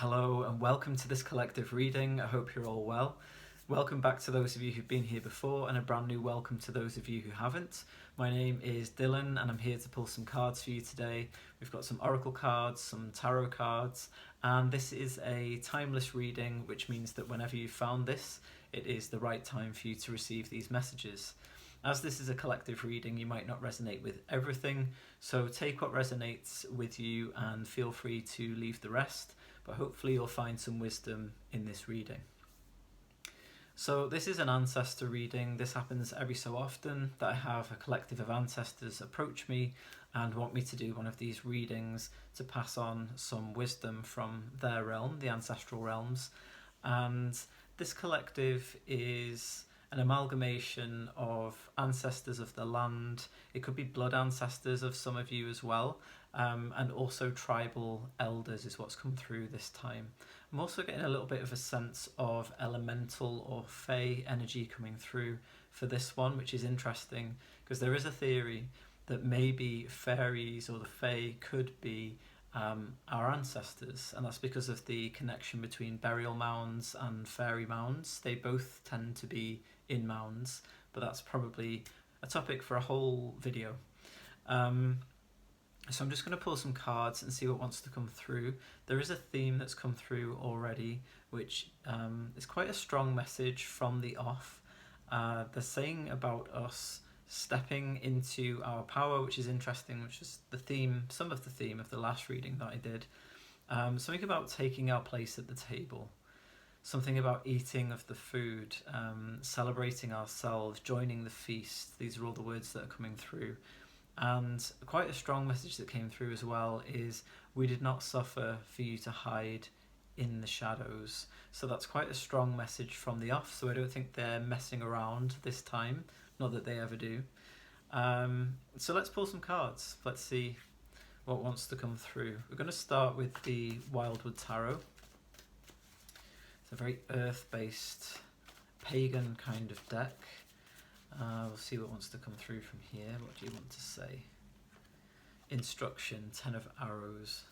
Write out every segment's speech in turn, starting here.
Hello and welcome to this collective reading. I hope you're all well. Welcome back to those of you who've been here before, and a brand new welcome to those of you who haven't. My name is Dylan and I'm here to pull some cards for you today. We've got some oracle cards, some tarot cards, and this is a timeless reading, which means that whenever you found this, it is the right time for you to receive these messages. As this is a collective reading, you might not resonate with everything, so take what resonates with you and feel free to leave the rest, but hopefully you'll find some wisdom in this reading. So this is an ancestor reading. This happens every so often that I have a collective of ancestors approach me and want me to do one of these readings to pass on some wisdom from their realm, the ancestral realms. And this collective is an amalgamation of ancestors of the land. It could be blood ancestors of some of you as well, and also tribal elders is what's come through this time. I'm also getting a little bit of a sense of elemental or fae energy coming through for this one, which is interesting because there is a theory that maybe fairies or the fae could be our ancestors, and that's because of the connection between burial mounds and fairy mounds. They both tend to be in mounds, but that's probably a topic for a whole video. So I'm just going to pull some cards and see what wants to come through. There is a theme that's come through already, which is quite a strong message from the off. They're saying about us stepping into our power, which is interesting, which is the theme, some of the theme of the last reading that I did. Something about taking our place at the table, something about eating of the food, celebrating ourselves, joining the feast. These are all the words that are coming through. And quite a strong message that came through as well is, we did not suffer for you to hide in the shadows. So that's quite a strong message from the off, so I don't think they're messing around this time, not that they ever do. So let's pull some cards. Let's see what wants to come through. We're going to start with the Wildwood Tarot. It's a very earth-based, pagan kind of deck. We'll see what wants to come through from here. What do you want to say? Instruction, 10 of Arrows.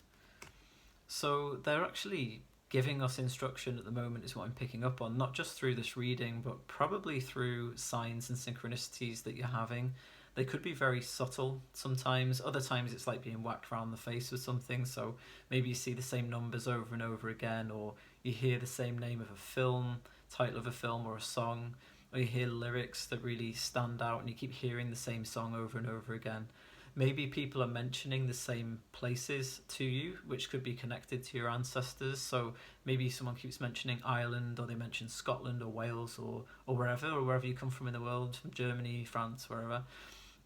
So they're actually giving us instruction at the moment is what I'm picking up on, not just through this reading, but probably through signs and synchronicities that you're having. They could be very subtle sometimes. Other times it's like being whacked around the face with something. So maybe you see the same numbers over and over again, or you hear the same name of a film, title of a film or a song, or you hear lyrics that really stand out and you keep hearing the same song over and over again. Maybe people are mentioning the same places to you, which could be connected to your ancestors. So maybe someone keeps mentioning Ireland, or they mention Scotland or Wales or wherever you come from in the world, from Germany, France, wherever.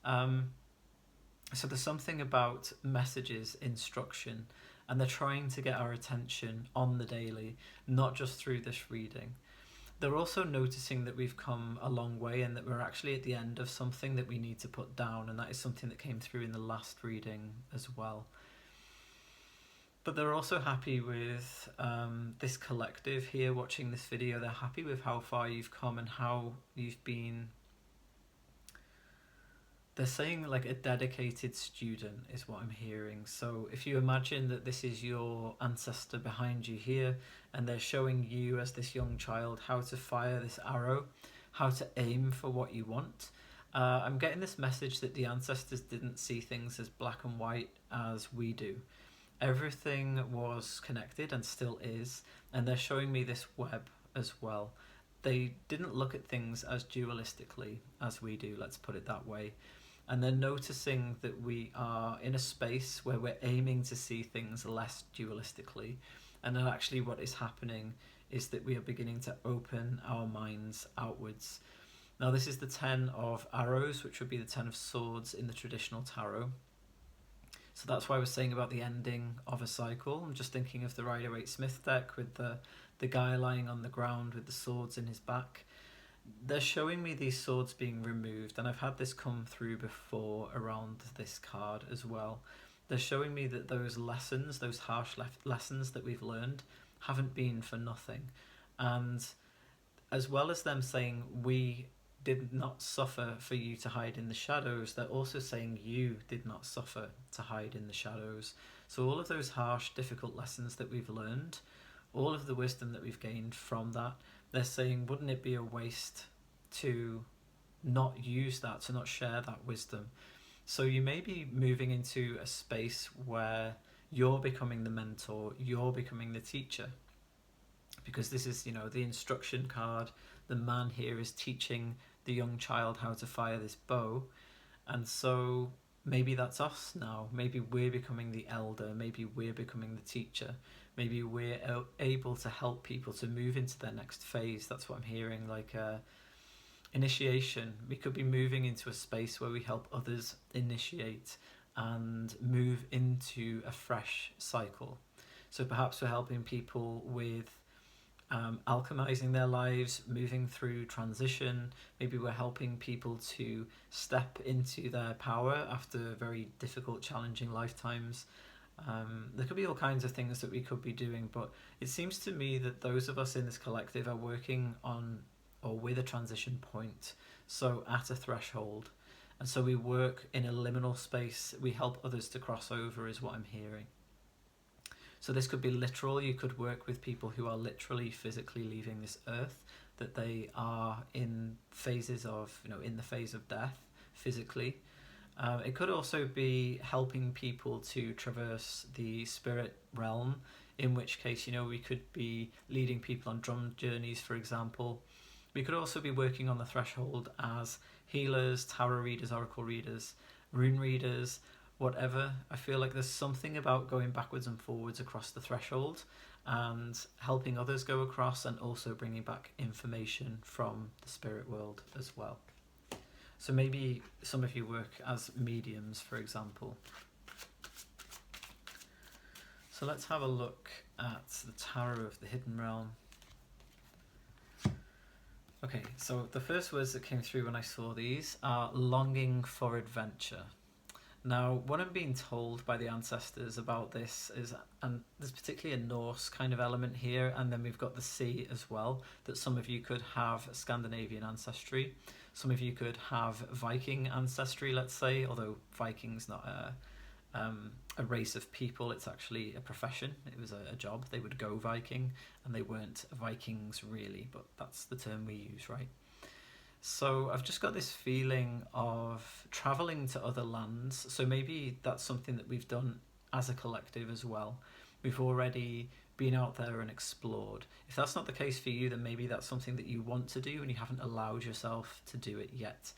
So there's something about messages, instruction, and they're trying to get our attention on the daily, not just through this reading. They're also noticing that we've come a long way and that we're actually at the end of something that we need to put down, and that is something that came through in the last reading as well. But they're also happy with this collective here watching this video. They're happy with how far you've come and how you've been. They're saying like a dedicated student is what I'm hearing. So if you imagine that this is your ancestor behind you here, and they're showing you as this young child how to fire this arrow, how to aim for what you want. I'm getting this message that the ancestors didn't see things as black and white as we do. Everything was connected and still is, and they're showing me this web as well. They didn't look at things as dualistically as we do, let's put it that way. And they're noticing that we are in a space where we're aiming to see things less dualistically. And then actually what is happening is that we are beginning to open our minds outwards. Now this is the 10 of Arrows, which would be the 10 of Swords in the traditional tarot. So that's why I was saying about the ending of a cycle. I'm just thinking of the Rider-Waite-Smith deck with the guy lying on the ground with the swords in his back. They're showing me these swords being removed, and I've had this come through before around this card as well. They're showing me that those lessons, those harsh lessons that we've learned, haven't been for nothing. And as well as them saying we did not suffer for you to hide in the shadows, they're also saying you did not suffer to hide in the shadows. So all of those harsh, difficult lessons that we've learned all of the wisdom that we've gained from that, they're saying, wouldn't it be a waste to not use that, to not share that wisdom? So you may be moving into a space where you're becoming the mentor, you're becoming the teacher, because this is, the instruction card. The man here is teaching the young child how to fire this bow, and so maybe that's us now. Maybe we're becoming the elder, maybe we're becoming the teacher, maybe we're able to help people to move into their next phase. That's what I'm hearing, like initiation. We could be moving into a space where we help others initiate and move into a fresh cycle. So perhaps we're helping people with alchemizing their lives, moving through transition. Maybe we're helping people to step into their power after very difficult, challenging lifetimes. There could be all kinds of things that we could be doing, but it seems to me that those of us in this collective are working on or with a transition point, so at a threshold. And so we work in a liminal space. We help others to cross over, is what I'm hearing. So this could be literal. You could work with people who are literally physically leaving this earth, that they are in phases of, in the phase of death physically. It could also be helping people to traverse the spirit realm, in which case, we could be leading people on drum journeys, for example. We could also be working on the threshold as healers, tarot readers, oracle readers, rune readers, whatever. I feel like there's something about going backwards and forwards across the threshold and helping others go across, and also bringing back information from the spirit world as well. So maybe some of you work as mediums, for example. So let's have a look at the Tarot of the Hidden Realm. Okay, so the first words that came through when I saw these are longing for adventure. Now, what I'm being told by the ancestors about this is, and there's particularly a Norse kind of element here, and then we've got the sea as well, that some of you could have Scandinavian ancestry. Some of you could have Viking ancestry, let's say, although Viking's not a race of people, it's actually a profession. It was a job. They would go Viking, and they weren't Vikings really, but that's the term we use, right? So I've just got this feeling of traveling to other lands. So maybe that's something that we've done as a collective as well. We've already been out there and explored. If that's not the case for you, then maybe that's something that you want to do and you haven't allowed yourself to do it yet.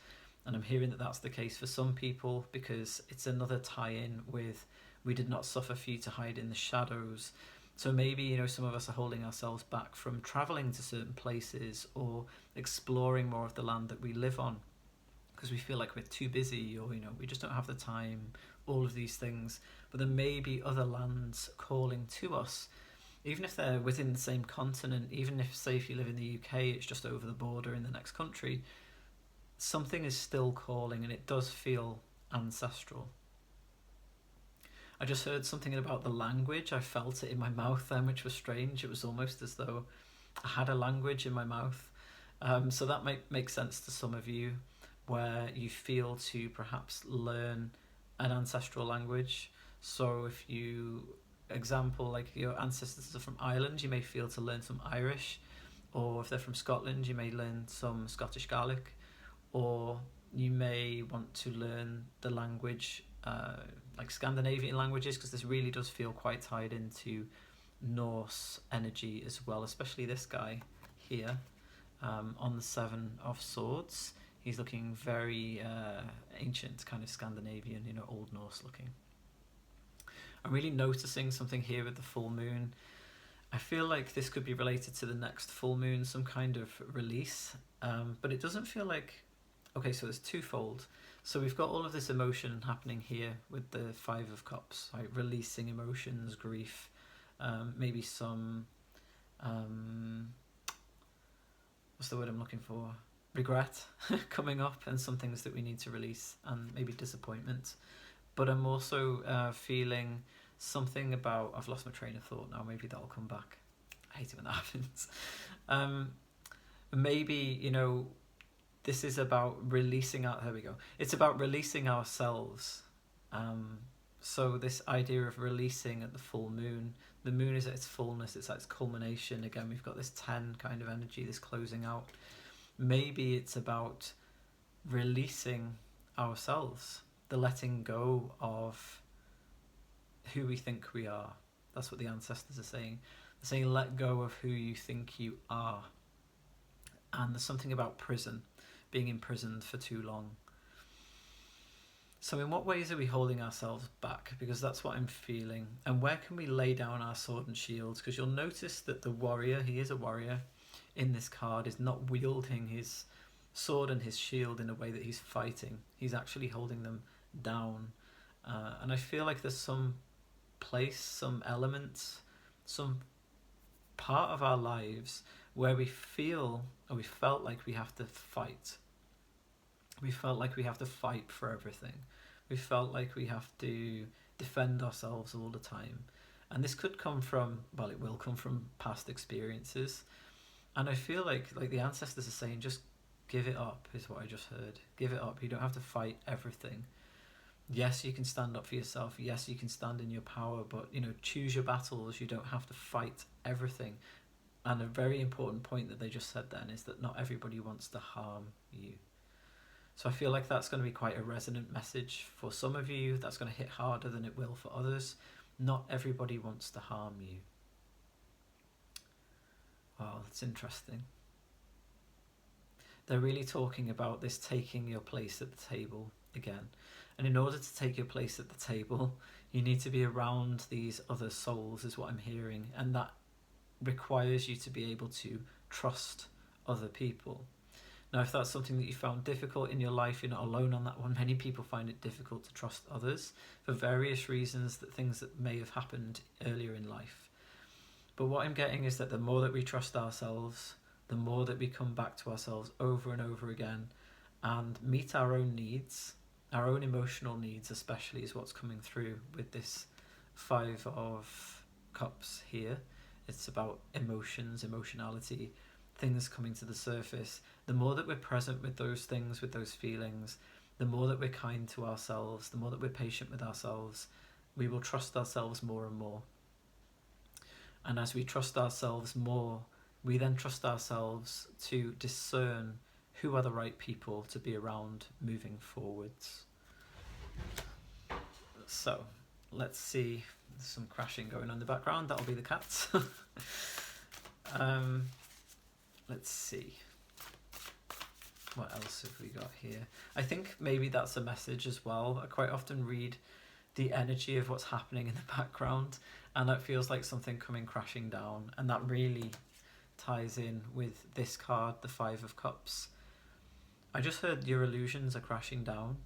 And I'm hearing that that's the case for some people, because it's another tie-in with "we did not suffer for you to hide in the shadows." So maybe, some of us are holding ourselves back from traveling to certain places or exploring more of the land that we live on, because we feel like we're too busy, or, we just don't have the time, all of these things. But there may be other lands calling to us, even if they're within the same continent, even if, say, if you live in the UK, it's just over the border in the next country, something is still calling, and it does feel ancestral. I just heard something about the language. I felt it in my mouth then, which was strange. It was almost as though I had a language in my mouth. So that might make sense to some of you, where you feel to perhaps learn an ancestral language. So if you, example, like your ancestors are from Ireland, you may feel to learn some Irish. Or if they're from Scotland, you may learn some Scottish Gaelic. Or you may want to learn the language, like Scandinavian languages, because this really does feel quite tied into Norse energy as well, especially this guy here on the Seven of Swords. He's looking very ancient, kind of Scandinavian, Old Norse looking. I'm really noticing something here with the full moon. I feel like this could be related to the next full moon, some kind of release, but it doesn't feel like... Okay, so it's twofold. So we've got all of this emotion happening here with the Five of Cups, right? Releasing emotions, grief, maybe some, what's the word I'm looking for? Regret coming up, and some things that we need to release, and maybe disappointment. But I'm also feeling something about... I've lost my train of thought now, maybe that'll come back. I hate it when that happens. Maybe, this is about releasing out... There we go. It's about releasing ourselves. So this idea of releasing at the full moon, The moon is at its fullness, it's at its culmination. Again, we've got this 10 kind of energy, this closing out. Maybe it's about releasing ourselves, the letting go of who we think we are. That's what the ancestors are saying. They're saying let go of who you think you are. And there's something about prison, being imprisoned for too long. So in what ways are we holding ourselves back? Because that's what I'm feeling. And where can we lay down our sword and shields? Because you'll notice that the warrior, he is a warrior in this card, is not wielding his sword and his shield in a way that he's fighting. He's actually holding them down. And I feel like there's some place, some element, some part of our lives where we feel, or we felt like we have to fight. We felt like we have to fight for everything. We felt like we have to defend ourselves all the time. And this could come from, well, it will come from past experiences. And I feel like the ancestors are saying, just give it up, is what I just heard. Give it up. You don't have to fight everything. Yes, you can stand up for yourself. Yes, you can stand in your power, but, choose your battles. You don't have to fight everything. And a very important point that they just said then is that not everybody wants to harm you. So I feel like that's going to be quite a resonant message for some of you. That's going to hit harder than it will for others. Not everybody wants to harm you. Wow, that's interesting. They're really talking about this taking your place at the table again. And in order to take your place at the table, you need to be around these other souls, is what I'm hearing. And that requires you to be able to trust other people. Now, if that's something that you found difficult in your life, you're not alone on that one. Many people find it difficult to trust others for various reasons, that things that may have happened earlier in life. But what I'm getting is that the more that we trust ourselves, the more that we come back to ourselves over and over again and meet our own needs, our own emotional needs especially, is what's coming through with this 5 of Cups here. It's about emotions, emotionality, things coming to the surface. The more that we're present with those things, with those feelings, the more that we're kind to ourselves, the more that we're patient with ourselves, we will trust ourselves more and more. And as we trust ourselves more, we then trust ourselves to discern who are the right people to be around moving forwards. So, let's see. There's some crashing going on in the background. That'll be the cats. Let's see. What else have we got here? I think maybe that's a message as well. I quite often read the energy of what's happening in the background, and that feels like something coming crashing down, and that really ties in with this card, the 5 of Cups. I just heard your illusions are crashing down.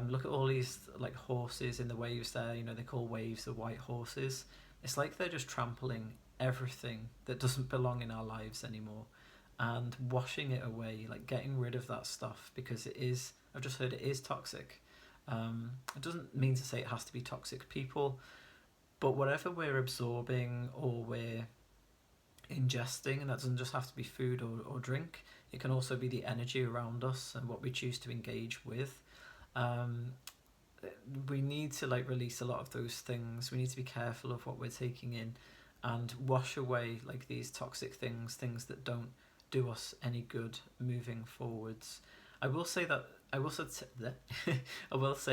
Look at all these like horses in the waves there. They call waves the white horses. It's like they're just trampling everything that doesn't belong in our lives anymore and washing it away, like getting rid of that stuff, because I've just heard it is toxic. It doesn't mean to say it has to be toxic people, but whatever we're absorbing or we're ingesting, and that doesn't just have to be food or drink, it can also be the energy around us and what we choose to engage with. We need to release a lot of those things. We need to be careful of what we're taking in and wash away these toxic things that don't do us any good moving forwards. I will say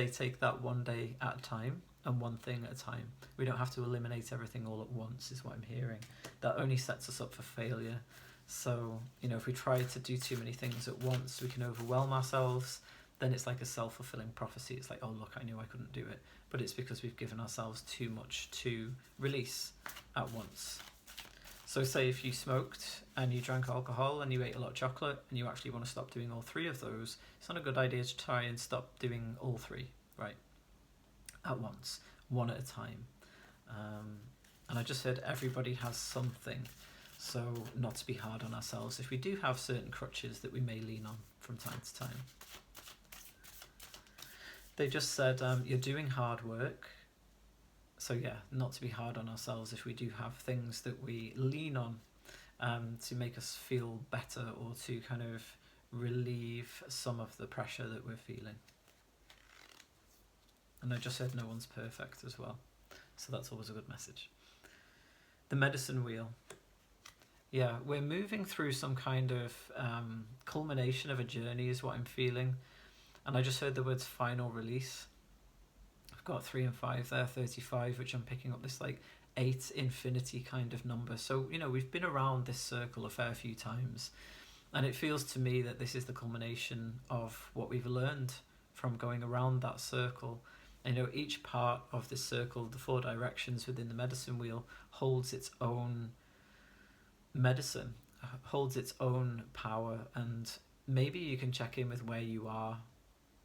take that one day at a time and one thing at a time. We don't have to eliminate everything all at once, is what I'm hearing. That only sets us up for failure. So, if we try to do too many things at once, we can overwhelm ourselves. Then it's like a self-fulfilling prophecy. It's like, oh look, I knew I couldn't do it. But it's because we've given ourselves too much to release at once. So say if you smoked and you drank alcohol and you ate a lot of chocolate and you actually want to stop doing all 3 of those, it's not a good idea to try and stop doing all 3, right? At once, one at a time. And I just said everybody has something, so not to be hard on ourselves if we do have certain crutches that we may lean on from time to time. They just said you're doing hard work. So yeah, not to be hard on ourselves if we do have things that we lean on to make us feel better or to kind of relieve some of the pressure that we're feeling. And I just said no one's perfect as well. So that's always a good message. The medicine wheel. Yeah, we're moving through some kind of culmination of a journey, is what I'm feeling. And I just heard the words final release. I've got 3 and 5 there, 35, which I'm picking up this like 8 infinity kind of number. So, we've been around this circle a fair few times. And it feels to me that this is the culmination of what we've learned from going around that circle. And each part of this circle, the 4 directions within the medicine wheel, holds its own medicine, holds its own power. And maybe you can check in with where you are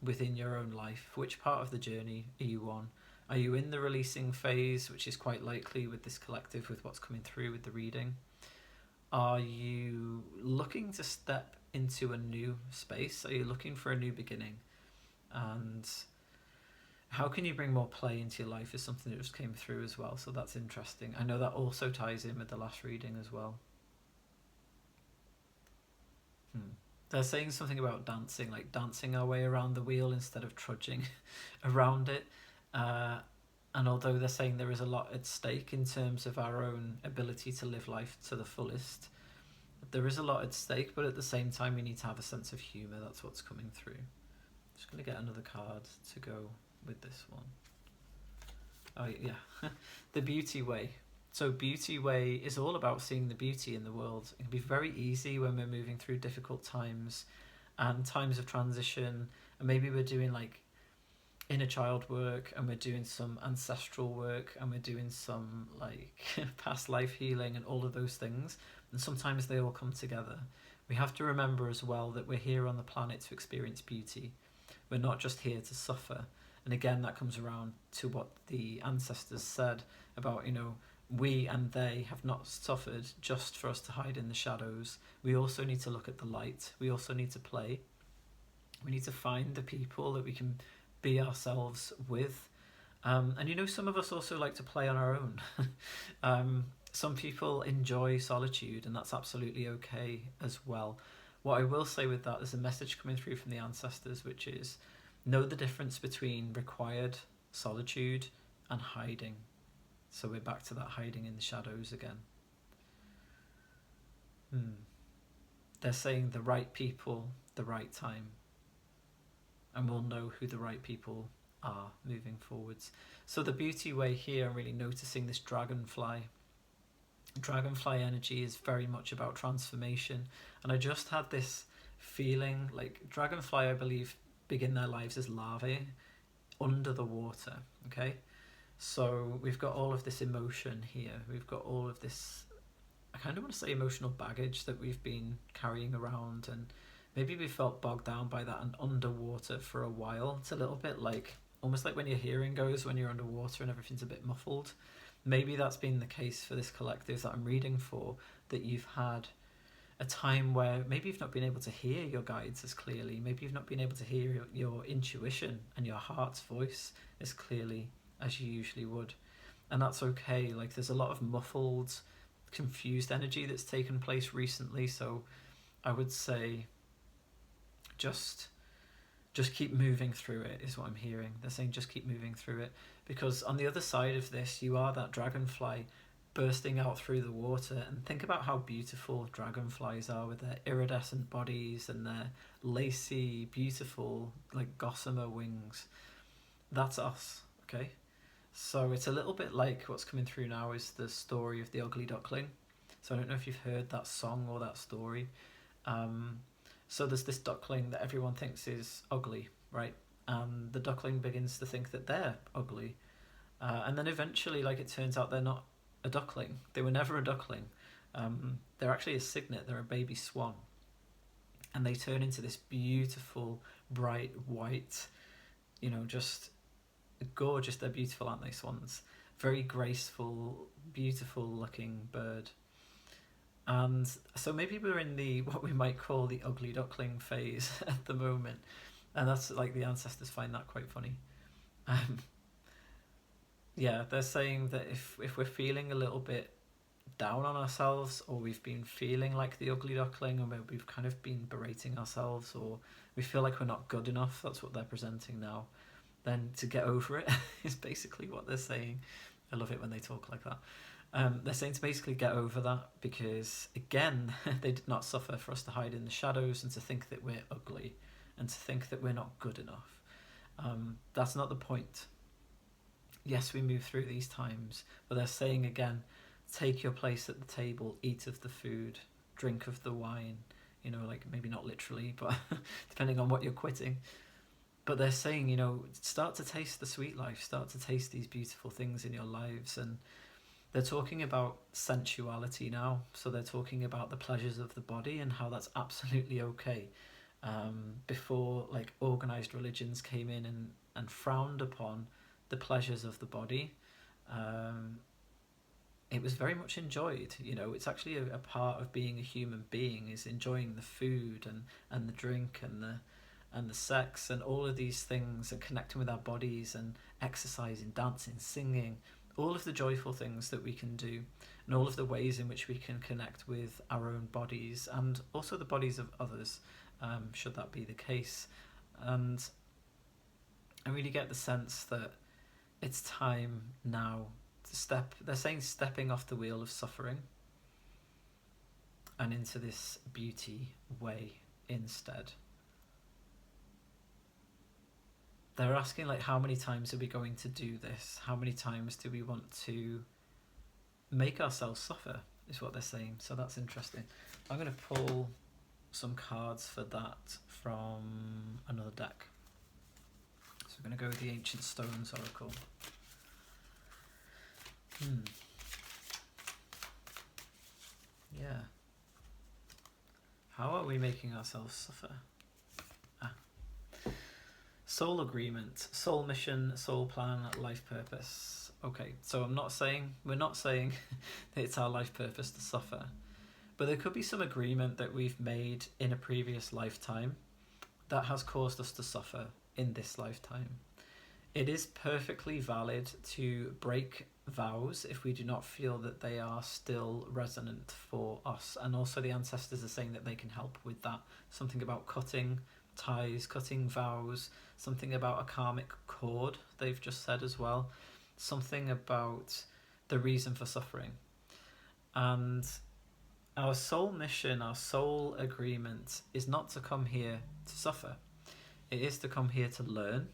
within your own life. Which part of the journey are you on? Are you in the releasing phase, which is quite likely with this collective, with what's coming through with the reading? Are you looking to step into a new space? Are you looking for a new beginning? And how can you bring more play into your life is something that just came through as well. So that's interesting. I know that also ties in with the last reading as well. They're saying something about dancing, like dancing our way around the wheel instead of trudging around it. And although they're saying there is a lot at stake in terms of our own ability to live life to the fullest, there is a lot at stake, but at the same time we need to have a sense of humour. That's what's coming through. I'm just going to get another card to go with this one. Oh yeah, the beauty way. So beauty way is all about seeing the beauty in the world. It can be very easy when we're moving through difficult times and times of transition, and maybe we're doing like inner child work, and we're doing some ancestral work, and we're doing some like past life healing and all of those things, and sometimes they all come together. We have to remember as well that we're here on the planet to experience beauty. We're not just here to suffer. And again, that comes around to what the ancestors said about, we and they have not suffered just for us to hide in the shadows. We also need to look at the light. We also need to play. We need to find the people that we can be ourselves with. And some of us also like to play on our own. Some people enjoy solitude, and that's absolutely okay as well. What I will say with that is a message coming through from the ancestors, which is know the difference between required solitude and hiding. So we're back to that hiding in the shadows again. They're saying the right people, the right time. And we'll know who the right people are moving forwards. So the beauty way here, I'm really noticing this dragonfly. Dragonfly energy is very much about transformation. And I just had this feeling like dragonfly, I believe, begin their lives as larvae under the water, okay? So we've got all of this emotion here. We've got all of this, I kind of want to say emotional baggage that we've been carrying around, and maybe we felt bogged down by that and underwater for a while. It's a little bit like, almost like when your hearing goes when you're underwater and everything's a bit muffled. Maybe that's been the case for this collective that I'm reading for, that you've had a time where maybe you've not been able to hear your guides as clearly. Maybe you've not been able to hear your intuition and your heart's voice as clearly as you usually would. And that's okay. Like, there's a lot of muffled, confused energy that's taken place recently. So I would say just keep moving through it is what I'm hearing. They're saying just keep moving through it, because on the other side of this, you are that dragonfly bursting out through the water. And think about how beautiful dragonflies are with their iridescent bodies and their lacy, beautiful, like gossamer wings. That's us, okay? So it's a little bit like what's coming through now is the story of the ugly duckling. So I don't know if you've heard that song or that story. So there's this duckling that everyone thinks is ugly, right? And the duckling begins to think that they're ugly. And then eventually, like, it turns out they're not a duckling. They were never a duckling. They're actually a cygnet. They're a baby swan. And they turn into this beautiful, bright, white, just gorgeous. They're beautiful, aren't they, swans? Very graceful, beautiful looking bird. And so maybe we're in the what we might call the ugly duckling phase at the moment, and that's like the ancestors find that quite funny. Yeah, they're saying that if we're feeling a little bit down on ourselves, or we've been feeling like the ugly duckling, or maybe we've kind of been berating ourselves, or we feel like we're not good enough, that's what they're presenting now, then to get over it is basically what they're saying. I love it when they talk like that. They're saying to basically get over that, because again, they did not suffer for us to hide in the shadows and to think that we're ugly and to think that we're not good enough. That's not the point. Yes, we move through these times, but they're saying again, take your place at the table, eat of the food, drink of the wine. You know, like maybe not literally, but depending on what you're quitting. But they're saying, you know, start to taste the sweet life, start to taste these beautiful things in your lives. And they're talking about sensuality now. So they're talking about the pleasures of the body and how that's absolutely okay. Before, like, organized religions came in and frowned upon the pleasures of the body, it was very much enjoyed. You know, it's actually a part of being a human being, is enjoying the food and the drink and the sex and all of these things, and connecting with our bodies and exercising, dancing, singing, all of the joyful things that we can do, and all of the ways in which we can connect with our own bodies and also the bodies of others, should that be the case. And I really get the sense that it's time now to they're saying stepping off the wheel of suffering and into this beauty way instead. They're asking, like, how many times are we going to do this? How many times do we want to make ourselves suffer, is what they're saying. So that's interesting. I'm going to pull some cards for that from another deck. So we're going to go with the Ancient Stones Oracle. Yeah. How are we making ourselves suffer? Soul agreement, soul mission, soul plan, life purpose. Okay, so we're not saying that it's our life purpose to suffer, but there could be some agreement that we've made in a previous lifetime that has caused us to suffer in this lifetime. It is perfectly valid to break vows if we do not feel that they are still resonant for us. And also the ancestors are saying that they can help with that. Something about cutting ties, cutting vows, something about a karmic cord, they've just said as well. Something about the reason for suffering. And our soul mission, our soul agreement is not to come here to suffer. It is to come here to learn,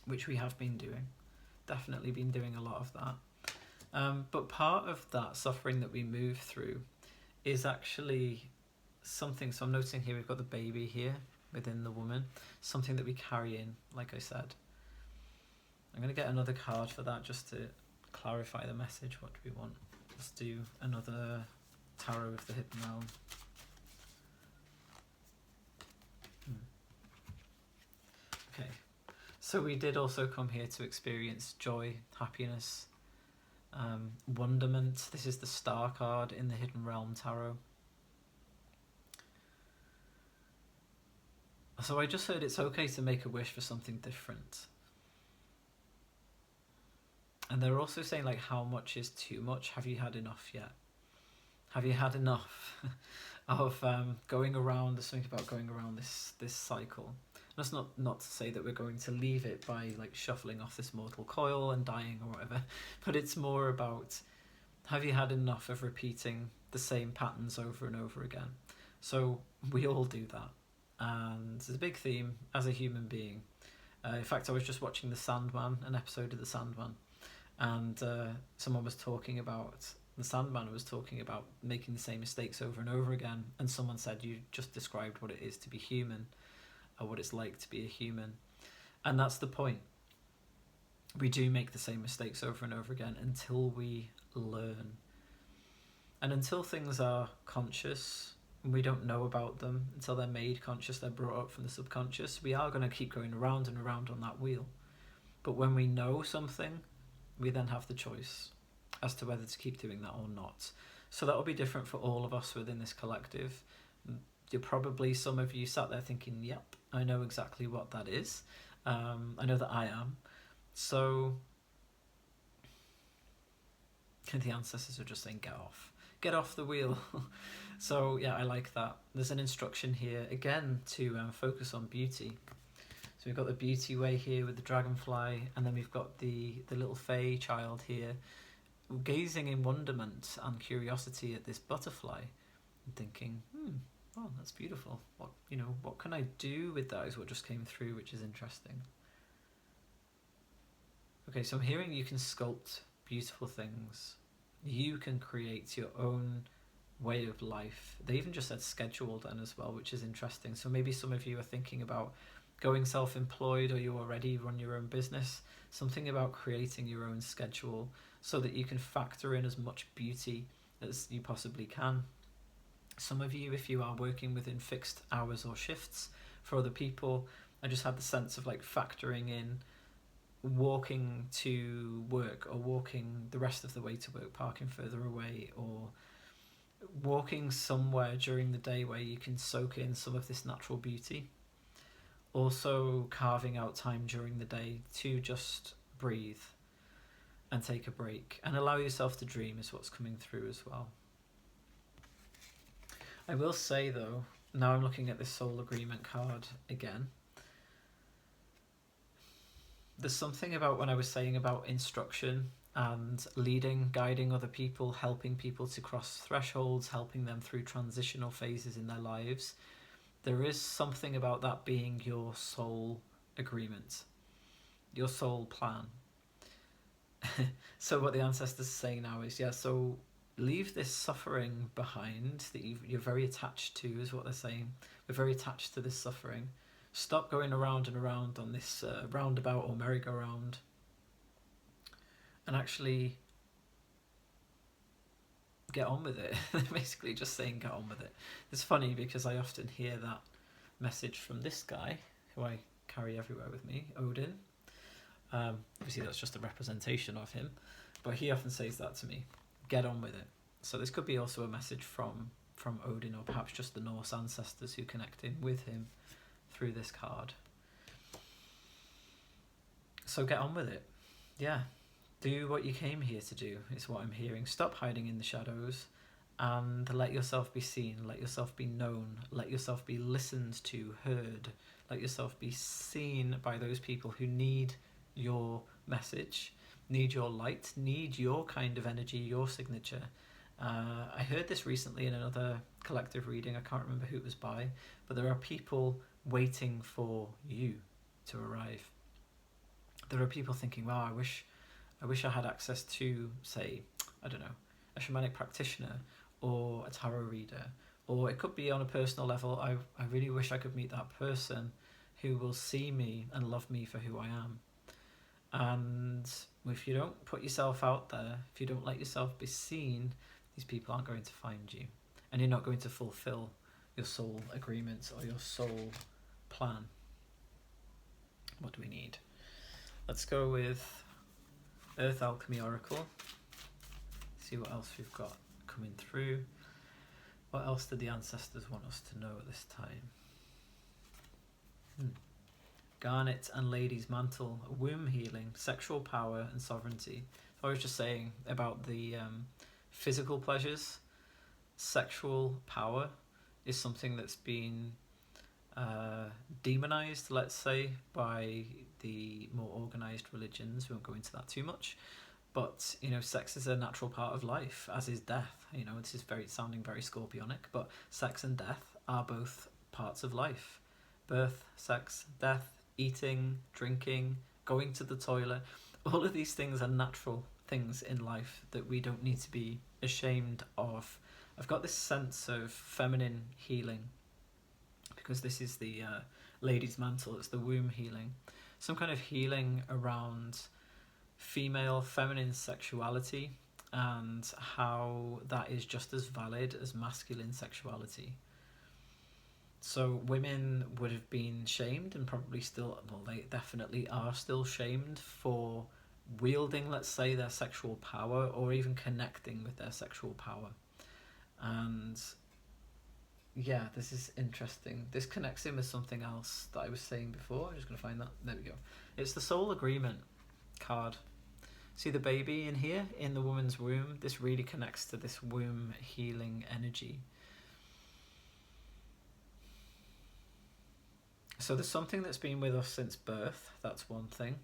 which we have been doing. Definitely been doing a lot of that. But part of that suffering that we move through is actually something. So I'm noticing here we've got the baby here within the woman, something that we carry in, like I said. I'm going to get another card for that just to clarify the message. What do we want? Let's do another Tarot of the Hidden Realm. Okay, so we did also come here to experience joy, happiness, wonderment. This is the Star card in the Hidden Realm Tarot. So I just heard it's okay to make a wish for something different. And they're also saying, like, how much is too much? Have you had enough yet? Have you had enough of going around? There's something about going around this cycle. That's not to say that we're going to leave it by, like, shuffling off this mortal coil and dying or whatever, but it's more about, have you had enough of repeating the same patterns over and over again? So we all do that. And it's a big theme as a human being. In fact, I was just watching The Sandman, an episode of The Sandman, and someone was talking about, the Sandman was talking about making the same mistakes over and over again, and someone said, you just described what it is to be human, or what it's like to be a human. And that's the point. We do make the same mistakes over and over again until we learn. And until things are conscious, we don't know about them, until they're made conscious, they're brought up from the subconscious, we are going to keep going around and around on that wheel. But when we know something, we then have the choice as to whether to keep doing that or not. So that will be different for all of us within this collective. You're probably, some of you sat there thinking, yep, I know exactly what that is. I know that I am. So the ancestors are just saying, get off the wheel. So yeah, I like that. There's an instruction here again to focus on beauty. So we've got the beauty way here with the dragonfly, and then we've got the little fae child here, gazing in wonderment and curiosity at this butterfly and thinking, oh, that's beautiful. What can I do with that is what just came through, which is interesting. Okay, so I'm hearing you can sculpt beautiful things. You can create your own way of life. They even just said schedule then as well, which is interesting. So maybe some of you are thinking about going self-employed, or you already run your own business. Something about creating your own schedule so that you can factor in as much beauty as you possibly can. Some of you, if you are working within fixed hours or shifts, for other people, I just had the sense of like factoring in walking to work, or walking the rest of the way to work, parking further away, or walking somewhere during the day where you can soak in some of this natural beauty. Also carving out time during the day to just breathe and take a break and allow yourself to dream is what's coming through as well. I will say though, now I'm looking at this soul agreement card again, there's something about when I was saying about instruction and leading, guiding other people, helping people to cross thresholds, helping them through transitional phases in their lives. There is something about that being your soul agreement, your soul plan. So what the ancestors are saying now is, so leave this suffering behind that you're very attached to, is what they're saying. We're very attached to this suffering. Stop going around and around on this roundabout or merry-go-round, and actually get on with it. Basically just saying get on with it. It's funny because I often hear that message from this guy who I carry everywhere with me, Odin. Obviously that's just a representation of him, but he often says that to me, get on with it. So this could be also a message from Odin, or perhaps just the Norse ancestors who connect in with him through this card. So get on with it. Do what you came here to do, is what I'm hearing. Stop hiding in the shadows and let yourself be seen, let yourself be known, let yourself be listened to, heard, let yourself be seen by those people who need your message, need your light, need your kind of energy, your signature. I heard this recently in another collective reading, I can't remember who it was by, but there are people waiting for you to arrive. There are people thinking, wow, I wish I had access to, say, I don't know, a shamanic practitioner or a tarot reader, or it could be on a personal level, I really wish I could meet that person who will see me and love me for who I am. And if you don't put yourself out there, if you don't let yourself be seen, these people aren't going to find you, and you're not going to fulfill your soul agreements or your soul plan. What do we need? Let's go with Earth Alchemy Oracle. See what else we've got coming through. What else did the ancestors want us to know at this time? Garnet and Lady's Mantle, womb healing, sexual power and sovereignty. So I was just saying about the physical pleasures. Sexual power is something that's been demonized, let's say, by the more organized religions. We won't go into that too much, but sex is a natural part of life, as is death. This is sounding very scorpionic, but sex and death are both parts of life. Birth, sex, death, eating, drinking, going to the toilet, all of these things are natural things in life that we don't need to be ashamed of. I've got this sense of feminine healing, because this is the Lady's Mantle, it's the womb healing. Some kind of healing around female, feminine sexuality, and how that is just as valid as masculine sexuality. So women would have been shamed, and probably still, well, they definitely are still shamed for wielding, let's say, their sexual power, or even connecting with their sexual power. And this is interesting. This connects in with something else that I was saying before. I'm just going to find that. There we go. It's the Soul Agreement card. See the baby in here, in the woman's womb? This really connects to this womb healing energy. So there's something that's been with us since birth. That's one thing.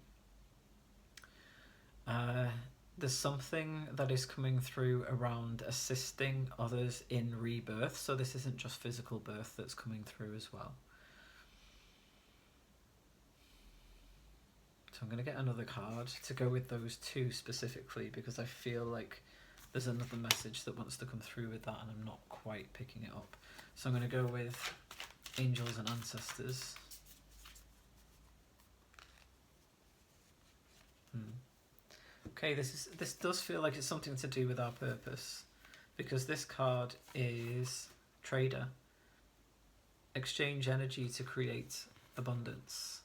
there's something that is coming through around assisting others in rebirth. So this isn't just physical birth that's coming through as well. So I'm going to get another card to go with those two specifically, because I feel like there's another message that wants to come through with that and I'm not quite picking it up. So I'm going to go with angels and ancestors. Okay, this does feel like it's something to do with our purpose, because this card is trader. Exchange energy to create abundance.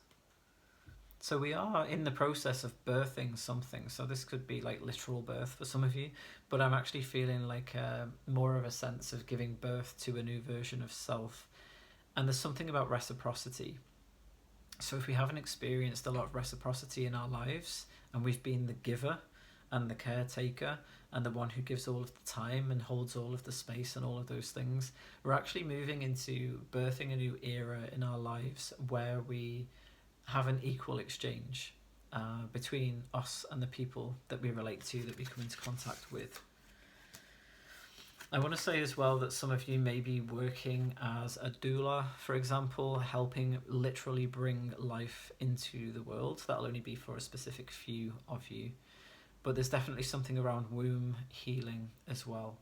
So we are in the process of birthing something. So this could be like literal birth for some of you, but I'm actually feeling like more of a sense of giving birth to a new version of self. And there's something about reciprocity. So if we haven't experienced a lot of reciprocity in our lives, and we've been the giver and the caretaker and the one who gives all of the time and holds all of the space and all of those things, we're actually moving into birthing a new era in our lives where we have an equal exchange between us and the people that we relate to, that we come into contact with. I want to say as well that some of you may be working as a doula, for example, helping literally bring life into the world. That'll only be for a specific few of you. But there's definitely something around womb healing as well.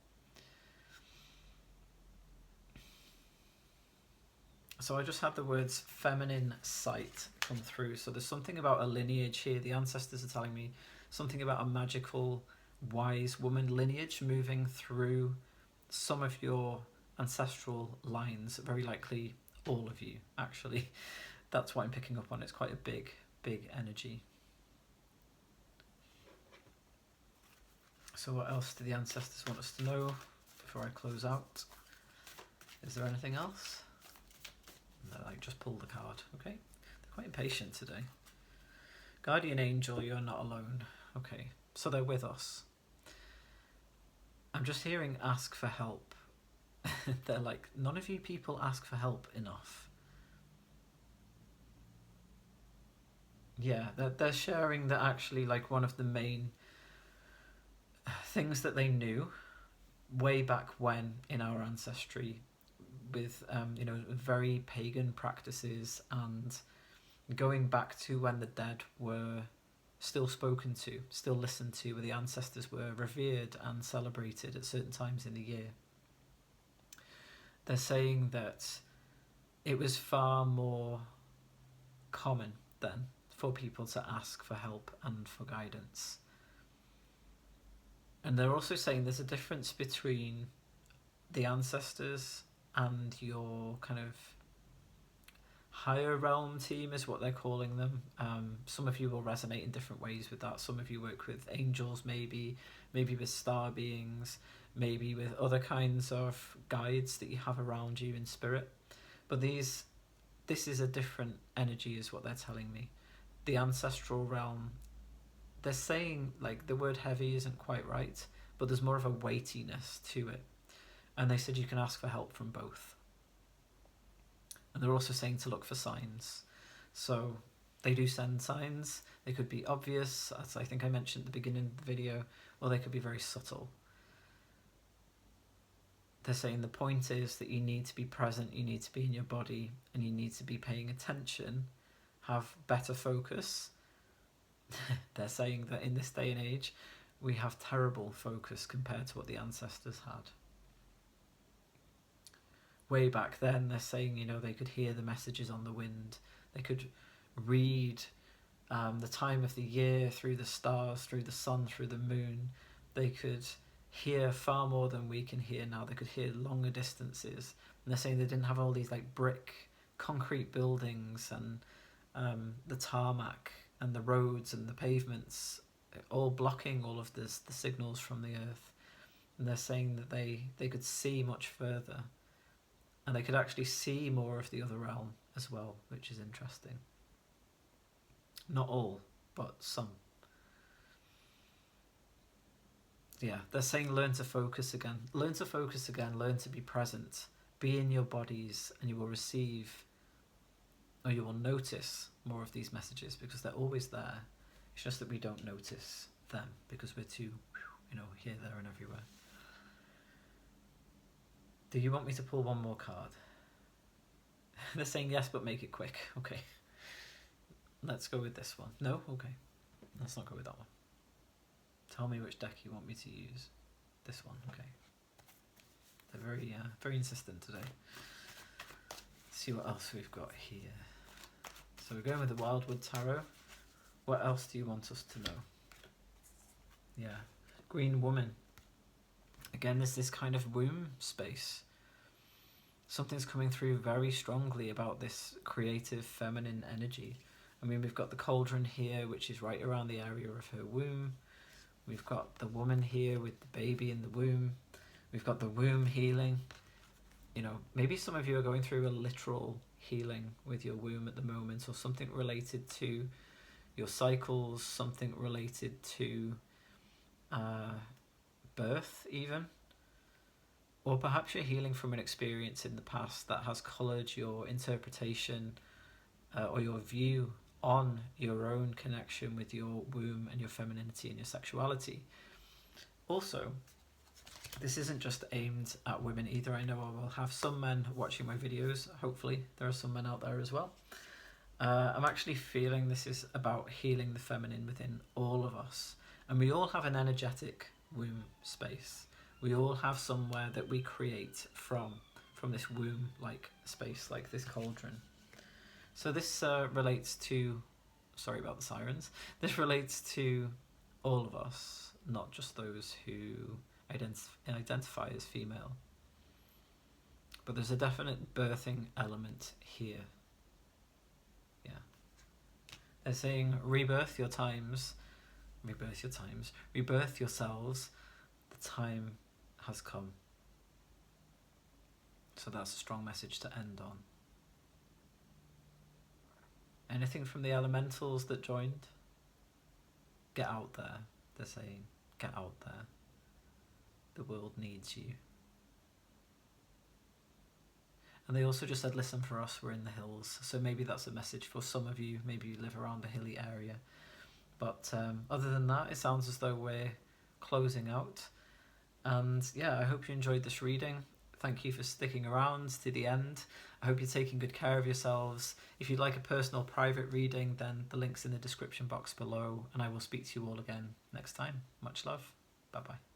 So I just had the words feminine sight come through. So there's something about a lineage here. The ancestors are telling me something about a magical, wise woman lineage moving through some of your ancestral lines, very likely all of you, actually. That's what I'm picking up on. It's quite a big energy. So what else do the ancestors want us to know before I close out? Is there anything else? No, like just pull the card, okay? They're quite impatient today. Guardian angel, you're not alone. Okay, so they're with us. I'm just hearing ask for help. They're like, none of you people ask for help enough. Yeah, they're sharing that actually, like, one of the main things that they knew way back when in our ancestry with very pagan practices, and going back to when the dead were still spoken to, still listened to, where the ancestors were revered and celebrated at certain times in the year. They're saying that it was far more common then for people to ask for help and for guidance. And they're also saying there's a difference between the ancestors and your kind of higher realm team, is what they're calling them. Some of you will resonate in different ways with that. Some of you work with angels, maybe with star beings, maybe with other kinds of guides that you have around you in spirit. But this is a different energy, is what they're telling me. The ancestral realm, they're saying, like, the word heavy isn't quite right, but there's more of a weightiness to it. And they said you can ask for help from both. And they're also saying to look for signs. So they do send signs. They could be obvious, as I think I mentioned at the beginning of the video, or they could be very subtle. They're saying the point is that you need to be present, you need to be in your body, and you need to be paying attention, have better focus. They're saying that in this day and age, we have terrible focus compared to what the ancestors had. Way back then, they're saying, they could hear the messages on the wind. They could read the time of the year through the stars, through the sun, through the moon. They could hear far more than we can hear now. They could hear longer distances. And they're saying they didn't have all these like brick, concrete buildings and the tarmac and the roads and the pavements all blocking all of the signals from the earth. And they're saying that they could see much further. And they could actually see more of the other realm as well, which is interesting. Not all, but some. Yeah, they're saying learn to focus again. Learn to focus again, learn to be present. Be in your bodies and you will receive, or you will notice more of these messages, because they're always there. It's just that we don't notice them because we're too, here, there, and everywhere. Do you want me to pull one more card? They're saying yes, but make it quick. Okay. Let's go with this one. No? Okay. Let's not go with that one. Tell me which deck you want me to use. This one. Okay. They're very insistent today. Let's see what else we've got here. So we're going with the Wildwood Tarot. What else do you want us to know? Yeah. Green Woman. Again, there's this kind of womb space. Something's coming through very strongly about this creative feminine energy. I mean, we've got the cauldron here, which is right around the area of her womb. We've got the woman here with the baby in the womb. We've got the womb healing. Maybe some of you are going through a literal healing with your womb at the moment, or something related to your cycles, something related to birth even. Or perhaps you're healing from an experience in the past that has coloured your interpretation or your view on your own connection with your womb and your femininity and your sexuality. Also, this isn't just aimed at women either. I know I will have some men watching my videos. Hopefully there are some men out there as well. I'm actually feeling this is about healing the feminine within all of us. And we all have an energetic womb space. We all have somewhere that we create from this womb-like space, like this cauldron. So this relates to, sorry about the sirens, this relates to all of us, not just those who identify as female. But there's a definite birthing element here. Yeah. They're saying rebirth yourselves. The time has come. So that's a strong message to end on. Anything from the elementals that joined? Get out there, they're saying. Get out there. The world needs you. And they also just said, listen for us, we're in the hills. So maybe that's a message for some of you. Maybe you live around a hilly area. But other than that, it sounds as though we're closing out. And yeah, I hope you enjoyed this reading. Thank you for sticking around to the end. I hope you're taking good care of yourselves. If you'd like a personal private reading, then the link's in the description box below, and I will speak to you all again next time. Much love. Bye-bye.